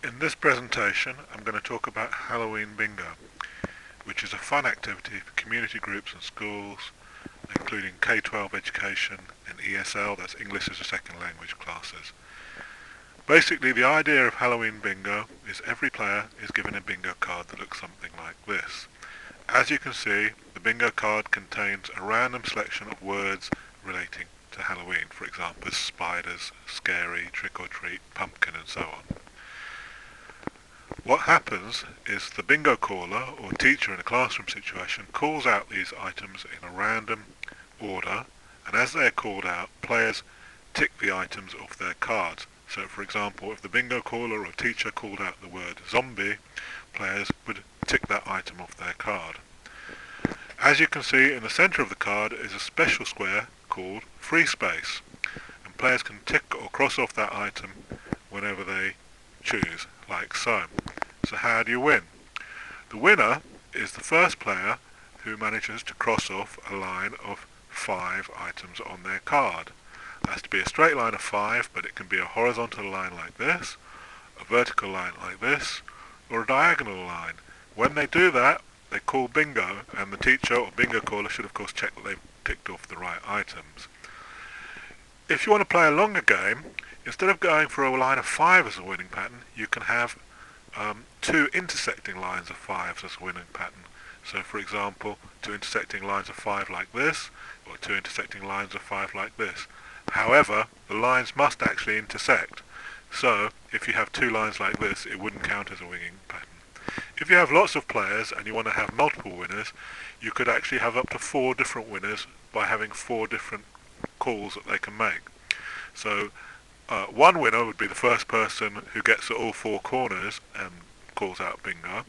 In this presentation I'm going to talk about Halloween Bingo, which is a fun activity for community groups and schools, including K-12 education and ESL, that's English as a Second Language classes. Basically, the idea of Halloween Bingo is every player is given a bingo card that looks something like this. As you can see, the bingo card contains a random selection of words relating to Halloween, for example, spiders, scary, trick-or-treat, pumpkin, and so on. What happens is the bingo caller or teacher in a classroom situation calls out these items in a random order, and as they are called out, players tick the items off their cards. So for example, if the bingo caller or teacher called out the word zombie, players would tick that item off their card. As you can see, in the centre of the card is a special square called free space, and players can tick or cross off that item whenever they choose, like so. So how do you win? The winner is the first player who manages to cross off a line of 5 items on their card. It has to be a straight line of 5, but it can be a horizontal line like this, a vertical line like this, or a diagonal line. When they do that, they call bingo, and the teacher or bingo caller should of course check that they've ticked off the right items. If you want to play a longer game, instead of going for a line of 5 as a winning pattern, you can have 2 intersecting lines of 5s as a winning pattern. So for example, 2 intersecting lines of 5 like this, or 2 intersecting lines of 5 like this. However, the lines must actually intersect. So if you have 2 lines like this, it wouldn't count as a winning pattern. If you have lots of players and you want to have multiple winners, you could actually have up to 4 different winners by having 4 different calls that they can make. So one winner would be the first person who gets at all 4 corners and calls out bingo.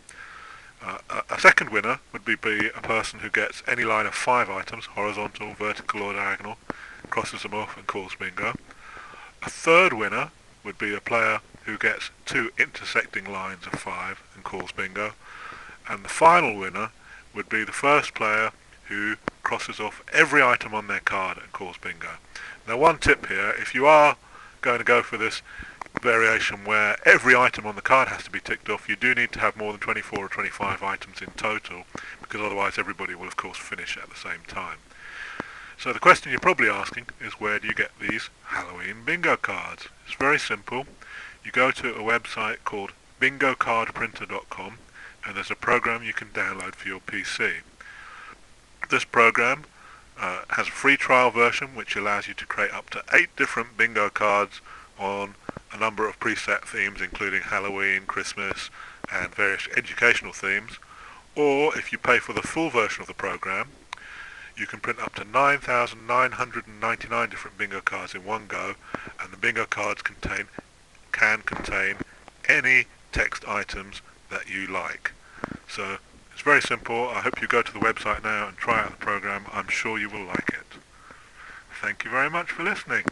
A second winner would be a person who gets any line of 5 items, horizontal, vertical or diagonal, crosses them off and calls bingo. A third winner would be a player who gets 2 intersecting lines of 5 and calls bingo. And the final winner would be the first player who crosses off every item on their card and calls bingo. Now one tip here, if you are going to go for this variation where every item on the card has to be ticked off, you do need to have more than 24 or 25 items in total, because otherwise everybody will of course finish at the same time. So the question you're probably asking is, where do you get these Halloween bingo cards? It's very simple. You go to a website called bingocardprinter.com, and there's a program you can download for your PC. This program has a free trial version which allows you to create up to 8 different bingo cards on a number of preset themes, including Halloween, Christmas, and various educational themes. Or if you pay for the full version of the program, you can print up to 9,999 different bingo cards in one go, and the bingo cards can contain any text items that you like. So it's very simple. I hope you go to the website now and try out the program. I'm sure you will like it. Thank you very much for listening.